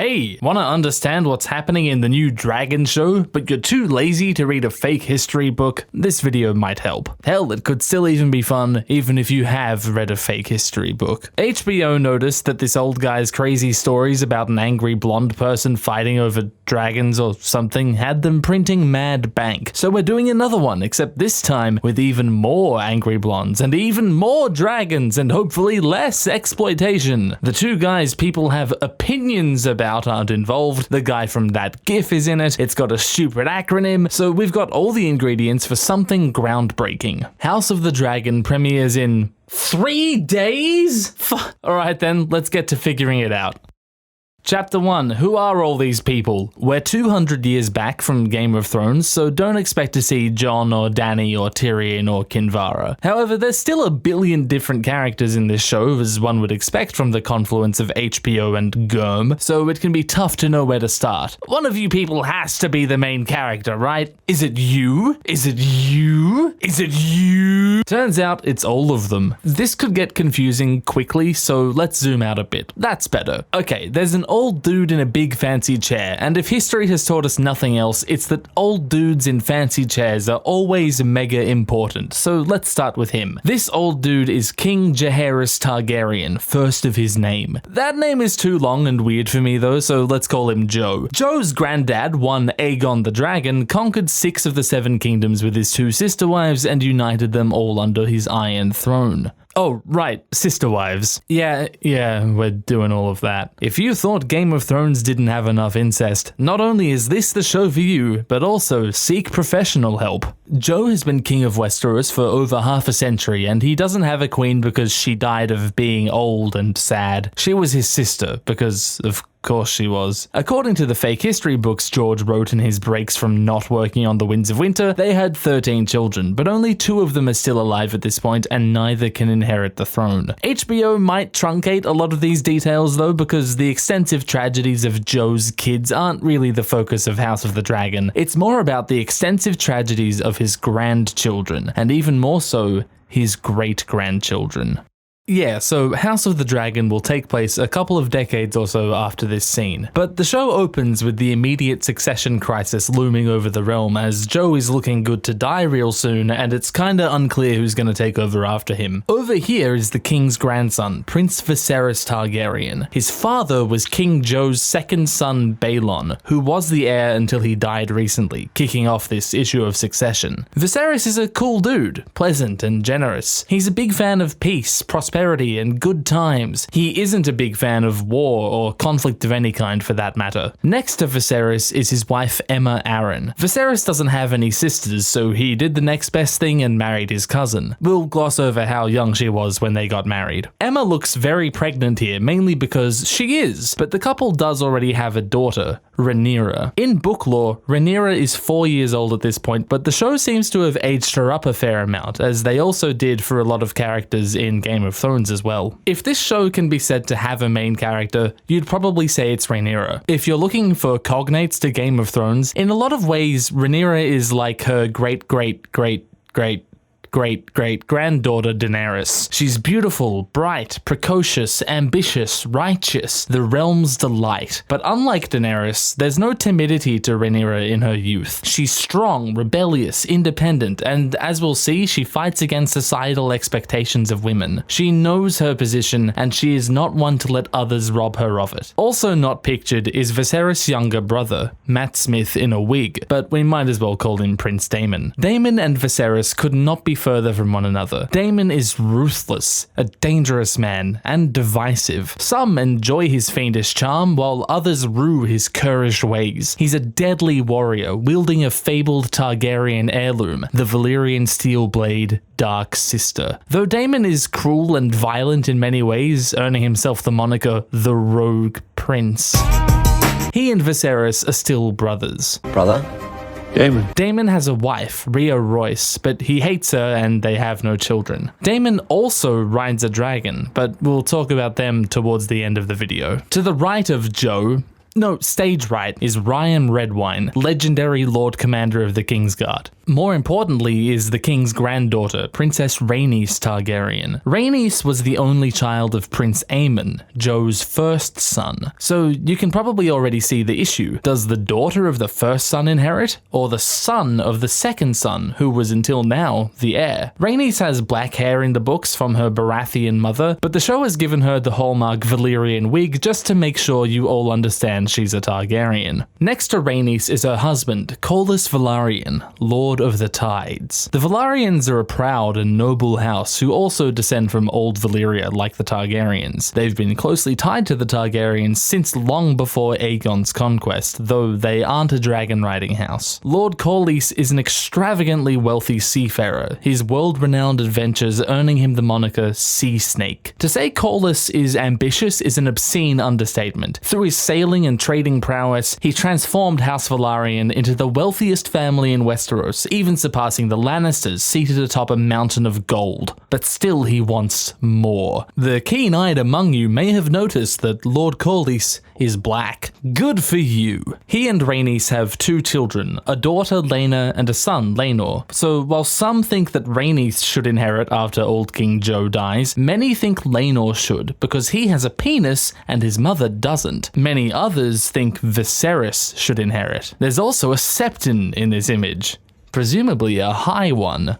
Hey, wanna understand what's happening in the new Dragon show, but you're too lazy to read a fake history book? This video might help. Hell, it could still even be fun, even if you have read a fake history book. HBO noticed that this old guy's crazy stories about an angry blonde person fighting over dragons or something had them printing mad bank. So we're doing another one, except this time with even more angry blondes and even more dragons and hopefully less exploitation. The two guys people have opinions about aren't involved. The guy from that GIF is in it. It's got a stupid acronym, so we've got all the ingredients for something groundbreaking. House of the Dragon premieres in 3 days? Alright then, let's get to figuring it out. Chapter 1. Who are all these people? We're 200 years back from Game of Thrones, so don't expect to see Jon or Dany or Tyrion or Kinvara. However, there's still a billion different characters in this show, as one would expect from the confluence of HBO and GERM, so it can be tough to know where to start. One of you people has to be the main character, right? Is it you? Is it you? Is it you? Turns out it's all of them. This could get confusing quickly, so let's zoom out a bit. That's better. Okay, there's an old dude in a big fancy chair, and if history has taught us nothing else, it's that old dudes in fancy chairs are always mega important, so let's start with him. This old dude is King Jaehaerys Targaryen, first of his name. That name is too long and weird for me though, so let's call him Joe. Joe's granddad, one Aegon the Dragon, conquered 6 of the 7 kingdoms with his 2 sister wives and united them all under his Iron Throne. Oh, right, sister wives. Yeah, we're doing all of that. If you thought Game of Thrones didn't have enough incest, not only is this the show for you, but also seek professional help. Joe has been king of Westeros for over half a century, and he doesn't have a queen because she died of being old and sad. She was his sister, because of course she was. According to the fake history books George wrote in his breaks from not working on The Winds of Winter, they had 13 children, but only 2 of them are still alive at this point, and neither can inherit the throne. HBO might truncate a lot of these details though, because the extensive tragedies of Joe's kids aren't really the focus of House of the Dragon. It's more about the extensive tragedies of his grandchildren, and even more so, his great-grandchildren. Yeah, so House of the Dragon will take place a couple of decades or so after this scene. But the show opens with the immediate succession crisis looming over the realm, as Joe is looking good to die real soon, and it's kinda unclear who's gonna take over after him. Over here is the king's grandson, Prince Viserys Targaryen. His father was King Joe's second son, Balon, who was the heir until he died recently, kicking off this issue of succession. Viserys is a cool dude, pleasant and generous. He's a big fan of peace, prosperity, and good times. He isn't a big fan of war or conflict of any kind for that matter. Next to Viserys is his wife Aemma Arryn. Viserys doesn't have any sisters, so he did the next best thing and married his cousin. We'll gloss over how young she was when they got married. Aemma looks very pregnant here, mainly because she is, but the couple does already have a daughter, Rhaenyra. In book lore, Rhaenyra is 4 years old at this point, but the show seems to have aged her up a fair amount, as they also did for a lot of characters in Game of Thrones as well. If this show can be said to have a main character, you'd probably say it's Rhaenyra. If you're looking for cognates to Game of Thrones, in a lot of ways, Rhaenyra is like her great-great-granddaughter Daenerys. She's beautiful, bright, precocious, ambitious, righteous, the realm's delight. But unlike Daenerys, there's no timidity to Rhaenyra in her youth. She's strong, rebellious, independent, and as we'll see, she fights against societal expectations of women. She knows her position, and she is not one to let others rob her of it. Also not pictured is Viserys' younger brother, Matt Smith in a wig, but we might as well call him Prince Daemon. Daemon and Viserys could not be further from one another. Daemon is ruthless, a dangerous man, and divisive. Some enjoy his fiendish charm, while others rue his currish ways. He's a deadly warrior, wielding a fabled Targaryen heirloom, the Valyrian steel blade, Dark Sister. Though Daemon is cruel and violent in many ways, earning himself the moniker the Rogue Prince, he and Viserys are still brothers. Brother? Daemon has a wife, Rhea Royce, but he hates her and they have no children. Daemon also rides a dragon, but we'll talk about them towards the end of the video. To the right of Joe, no, stage right, is Ryan Redwine, legendary Lord Commander of the Kingsguard. More importantly is the king's granddaughter, Princess Rhaenys Targaryen. Rhaenys was the only child of Prince Aemon, Joe's first son. So you can probably already see the issue. Does the daughter of the first son inherit? Or the son of the second son, who was until now the heir? Rhaenys has black hair in the books from her Baratheon mother, but the show has given her the hallmark Valyrian wig just to make sure you all understand she's a Targaryen. Next to Rhaenys is her husband, Corlys Velaryon, Lord of the Tides. The Velaryons are a proud and noble house who also descend from old Valyria like the Targaryens. They've been closely tied to the Targaryens since long before Aegon's conquest, though they aren't a dragon-riding house. Lord Corlys is an extravagantly wealthy seafarer, his world-renowned adventures earning him the moniker Sea Snake. To say Corlys is ambitious is an obscene understatement. Through his sailing and trading prowess, he transformed House Velaryon into the wealthiest family in Westeros, even surpassing the Lannisters seated atop a mountain of gold. But still he wants more. The keen-eyed among you may have noticed that Lord Corlys is black. Good for you. He and Rhaenys have 2 children, a daughter Laena and a son Laenor. So while some think that Rhaenys should inherit after old King Joe dies, many think Laenor should because he has a penis and his mother doesn't. Many others think Viserys should inherit. There's also a septon in this image, presumably a high one.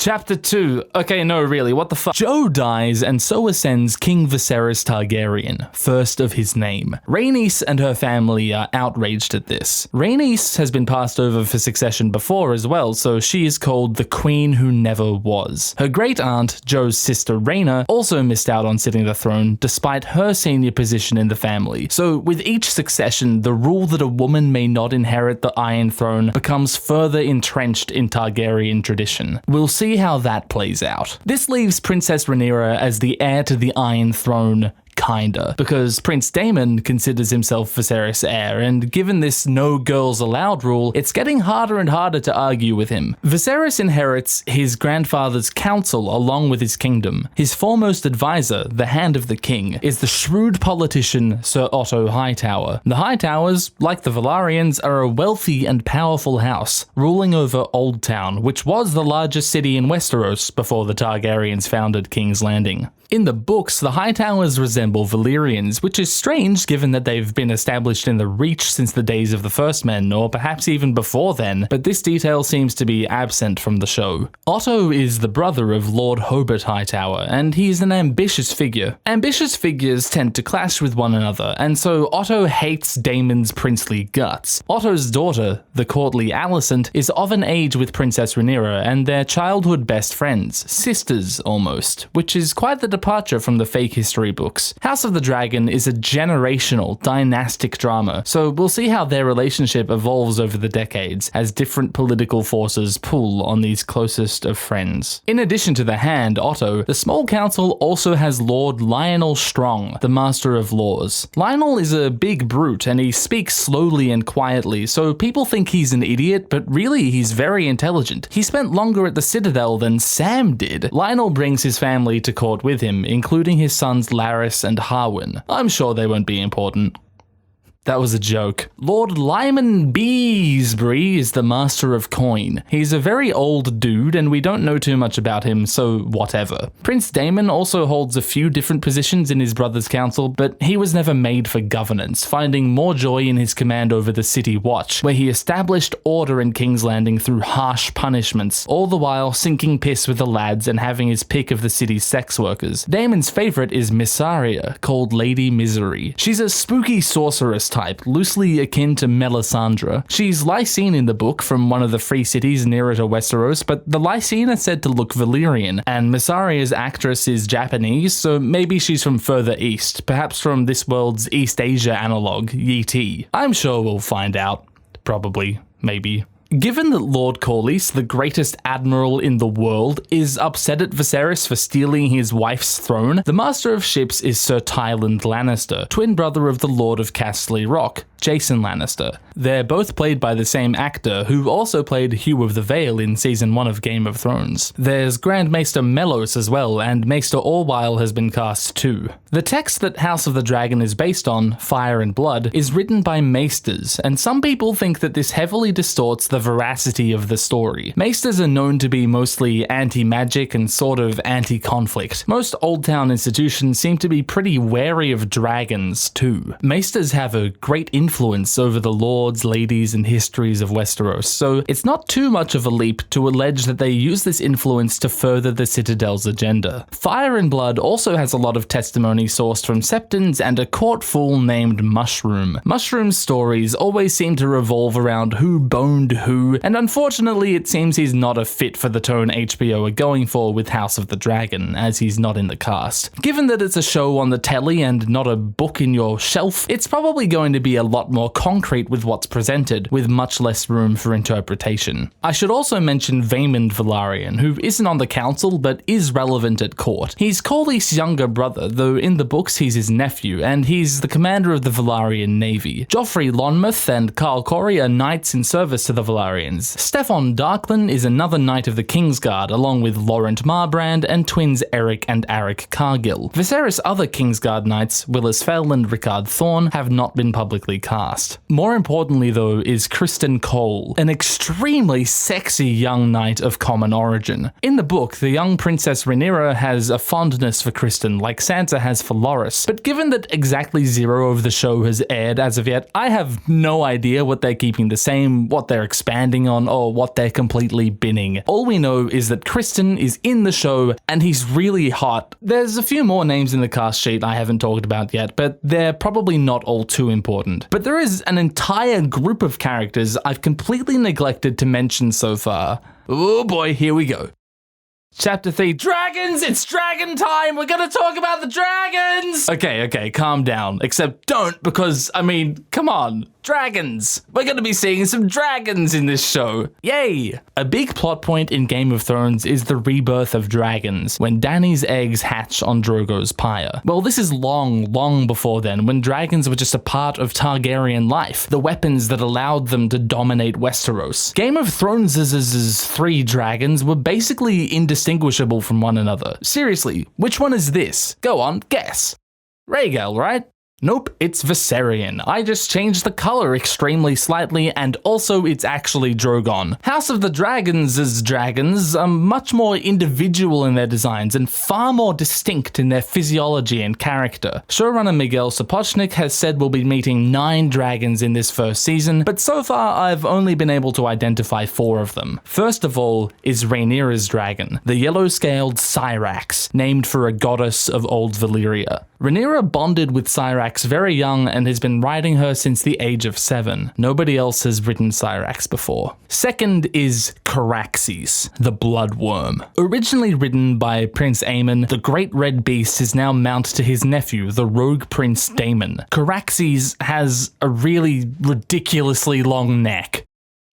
Chapter 2. Okay, no, really, what the fuck? Joe dies, and so ascends King Viserys Targaryen, first of his name. Rhaenys and her family are outraged at this. Rhaenys has been passed over for succession before as well, so she is called the Queen Who Never Was. Her great-aunt, Joe's sister Rhaena, also missed out on sitting the throne, despite her senior position in the family. So with each succession, the rule that a woman may not inherit the Iron Throne becomes further entrenched in Targaryen tradition. We'll see how that plays out. This leaves Princess Rhaenyra as the heir to the Iron Throne, kinda, because Prince Daemon considers himself Viserys' heir, and given this no girls allowed rule, it's getting harder and harder to argue with him. Viserys inherits his grandfather's council along with his kingdom. His foremost advisor, the Hand of the King, is the shrewd politician Sir Otto Hightower. The Hightowers, like the Velaryons, are a wealthy and powerful house, ruling over Old Town, which was the largest city in Westeros before the Targaryens founded King's Landing. In the books, the Hightowers resemble Valyrians, which is strange given that they've been established in the Reach since the days of the First Men, or perhaps even before then, but this detail seems to be absent from the show. Otto is the brother of Lord Hobart Hightower, and he's an ambitious figure. Ambitious figures tend to clash with one another, and so Otto hates Daemon's princely guts. Otto's daughter, the courtly Alicent, is of an age with Princess Rhaenyra, and they're childhood best friends, sisters almost, which is quite the departure from the fake history books. House of the Dragon is a generational, dynastic drama, so we'll see how their relationship evolves over the decades as different political forces pull on these closest of friends. In addition to the Hand, Otto, the small council also has Lord Lionel Strong, the Master of Laws. Lionel is a big brute and he speaks slowly and quietly, so people think he's an idiot, but really he's very intelligent. He spent longer at the Citadel than Sam did. Lionel brings his family to court with him, including his sons Larys and Harwin. I'm sure they won't be important. That was a joke. Lord Lyman Beesbury is the Master of Coin. He's a very old dude and we don't know too much about him, so whatever. Prince Daemon also holds a few different positions in his brother's council, but he was never made for governance, finding more joy in his command over the City Watch, where he established order in King's Landing through harsh punishments, all the while sinking piss with the lads and having his pick of the city's sex workers. Daemon's favorite is Missaria, called Lady Misery. She's a spooky sorceress type, loosely akin to Melisandre. She's Lysene in the book from one of the free cities nearer to Westeros, but the Lysene are said to look Valyrian, and Missaria's actress is Japanese, so maybe she's from further east, perhaps from this world's East Asia analogue, Yi. I'm sure we'll find out. Probably. Maybe. Given that Lord Corlys, the greatest admiral in the world, is upset at Viserys for stealing his wife's throne, the Master of Ships is Sir Tyland Lannister, twin brother of the Lord of Castle Rock, Jason Lannister. They're both played by the same actor who also played Hugh of the Vale in season 1 of Game of Thrones. There's Grand Maester Mellos as well, and Maester Orwyle has been cast too. The text that House of the Dragon is based on, Fire and Blood, is written by maesters, and some people think that this heavily distorts the veracity of the story. Maesters are known to be mostly anti-magic and sort of anti-conflict. Most Old Town institutions seem to be pretty wary of dragons too. Maesters have a great influence over the lords, ladies, and histories of Westeros, so it's not too much of a leap to allege that they use this influence to further the Citadel's agenda. Fire and Blood also has a lot of testimony sourced from septons and a court fool named Mushroom. Mushroom's stories always seem to revolve around who boned who, and unfortunately it seems he's not a fit for the tone HBO are going for with House of the Dragon, as he's not in the cast. Given that it's a show on the telly and not a book in your shelf, it's probably going to be a lot more concrete with what's presented, with much less room for interpretation. I should also mention Vaemond Velaryon, who isn't on the council but is relevant at court. He's Corlys's younger brother, though in the books he's his nephew, and he's the commander of the Velaryon Navy. Joffrey Lonmouth and Carl Corey are knights in service to the Velaryons. Stefan Darklin is another knight of the Kingsguard, along with Laurent Marbrand and twins Eric and Arik Cargill. Viserys' other Kingsguard knights, Willis Fell and Rickard Thorne, have not been publicly cast. More importantly though is Kristen Cole, an extremely sexy young knight of common origin. In the book, the young Princess Rhaenyra has a fondness for Kristen like Sansa has for Loras, but given that exactly zero of the show has aired as of yet, I have no idea what they're keeping the same, what they're expanding on, or what they're completely binning. All we know is that Kristen is in the show and he's really hot. There's a few more names in the cast sheet I haven't talked about yet, but they're probably not all too important. But there is an entire group of characters I've completely neglected to mention so far. Oh boy, here we go. Chapter 3, Dragons! It's dragon time! We're gonna talk about the dragons! Okay, calm down. Except don't, because, I mean, come on. Dragons! We're gonna be seeing some dragons in this show. Yay! A big plot point in Game of Thrones is the rebirth of dragons, when Dany's eggs hatch on Drogo's pyre. Well, this is long before then, when dragons were just a part of Targaryen life, the weapons that allowed them to dominate Westeros. Game of Thrones' 3 dragons were basically indistinguishable from one another. Seriously, which one is this? Go on, guess. Rhaegal, right? Nope, it's Viserion. I just changed the color extremely slightly, and also it's actually Drogon. House of the Dragons' dragons are much more individual in their designs and far more distinct in their physiology and character. Showrunner Miguel Sapochnik has said we'll be meeting 9 dragons in this first season, but so far I've only been able to identify 4 of them. First of all is Rhaenyra's dragon, the yellow-scaled Syrax, named for a goddess of old Valyria. Rhaenyra bonded with Syrax very young and has been riding her since the age of 7. Nobody else has ridden Syrax before. Second is Caraxes, the bloodworm. Originally ridden by Prince Aemon, the great red beast is now mount to his nephew, the rogue Prince Daemon. Caraxes has a really ridiculously long neck.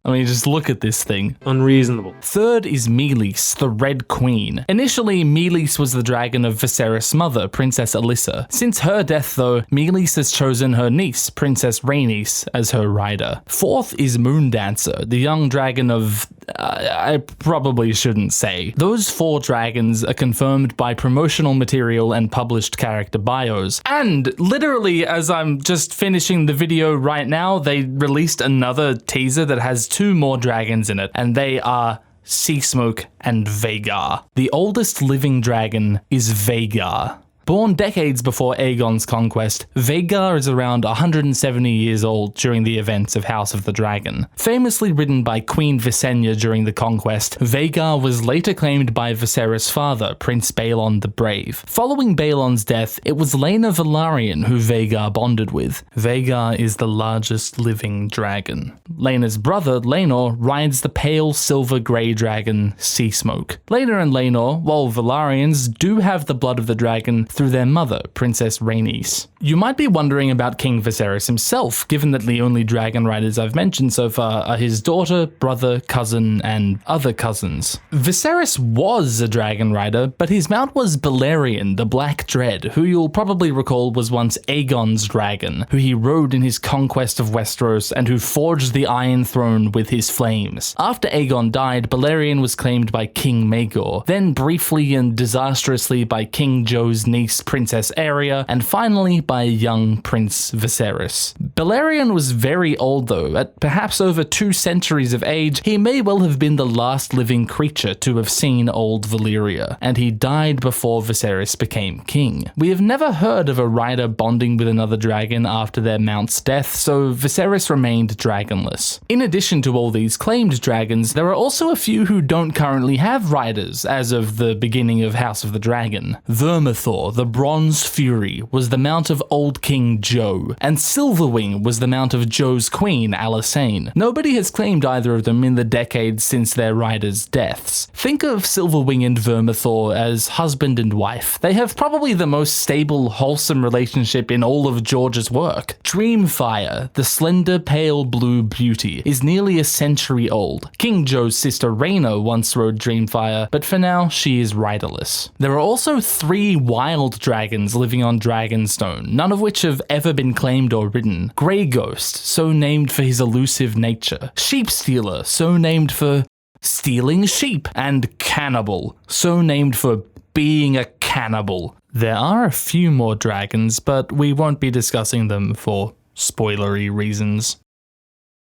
I mean, just look at this thing. Unreasonable. Third is Meleys, the Red Queen. Initially, Meleys was the dragon of Viserys' mother, Princess Alyssa. Since her death, though, Meleys has chosen her niece, Princess Rhaenys, as her rider. Fourth is Moondancer, the young dragon of... I probably shouldn't say. Those 4 dragons are confirmed by promotional material and published character bios. And literally, as I'm just finishing the video right now, they released another teaser that has 2 more dragons in it, and they are Seasmoke and Vhagar. The oldest living dragon is Vhagar. Born decades before Aegon's conquest, Vhagar is around 170 years old during the events of House of the Dragon. Famously ridden by Queen Visenya during the conquest, Vhagar was later claimed by Viserys' father, Prince Baelon the Brave. Following Baelon's death, it was Laena Velaryon who Vhagar bonded with. Vhagar is the largest living dragon. Laena's brother, Laenor, rides the pale silver-grey dragon, Seasmoke. Laena and Laenor, while Velaryons do have the blood of the dragon, through their mother, Princess Rhaenys. You might be wondering about King Viserys himself, given that the only dragon riders I've mentioned so far are his daughter, brother, cousin, and other cousins. Viserys was a dragon rider, but his mount was Balerion, the Black Dread, who you'll probably recall was once Aegon's dragon, who he rode in his conquest of Westeros and who forged the Iron Throne with his flames. After Aegon died, Balerion was claimed by King Maegor, then briefly and disastrously by King Joe's niece Princess Arya, and finally by young Prince Viserys. Balerion was very old though. At perhaps over 2 centuries of age, he may well have been the last living creature to have seen old Valyria, and he died before Viserys became king. We have never heard of a rider bonding with another dragon after their mount's death, so Viserys remained dragonless. In addition to all these claimed dragons, there are also a few who don't currently have riders as of the beginning of House of the Dragon. Vermithor, the Bronze Fury, was the mount of Old King Joe, and Silverwing was the mount of Joe's queen, Alysanne. Nobody has claimed either of them in the decades since their riders' deaths. Think of Silverwing and Vermithor as husband and wife. They have probably the most stable, wholesome relationship in all of George's work. Dreamfire, the slender, pale blue beauty, is nearly a century old. King Joe's sister Rhaena once rode Dreamfire, but for now she is riderless. There are also 3 wild dragons living on Dragonstone, none of which have ever been claimed or ridden. Grey Ghost, so named for his elusive nature. Sheep Stealer, so named for stealing sheep. And Cannibal, so named for being a cannibal. There are a few more dragons, but we won't be discussing them for spoilery reasons.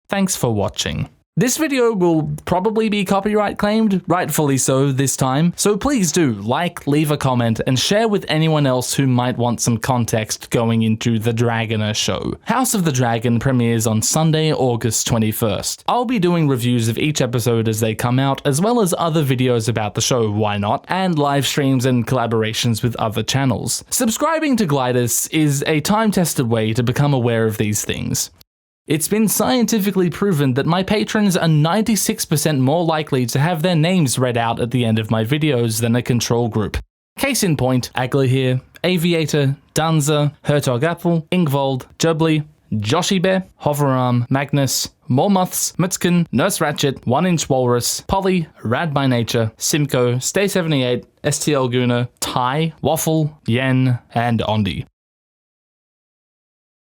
Thanks for watching. This video will probably be copyright claimed, rightfully so this time, so please do like, leave a comment, and share with anyone else who might want some context going into The Dragoner show. House of the Dragon premieres on Sunday, August 21st. I'll be doing reviews of each episode as they come out, as well as other videos about the show, why not, and live streams and collaborations with other channels. Subscribing to Glidus is a time-tested way to become aware of these things. It's been scientifically proven that my patrons are 96% more likely to have their names read out at the end of my videos than a control group. Case in point, aglahir, aviator, danzer, hertog appel, ingvald, jobli, joshie-bear, Hoverarm, Magnus, moremoths, mutskun, nurse ratchet, 1-inch walrus, polly, radbynature, simcoe, stay78, stl gooner, tie, waffl, yenn, and Ondy.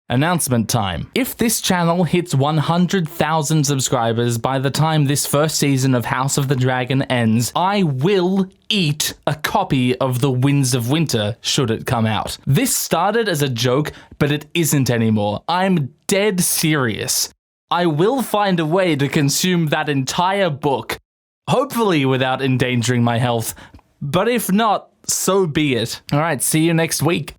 Announcement time. If this channel hits 100,000 subscribers by the time this first season of House of the Dragon ends, I will eat a copy of The Winds of Winter should it come out. This started as a joke, but it isn't anymore. I'm dead serious. I will find a way to consume that entire book, hopefully without endangering my health, but if not, so be it. Alright, see you next week.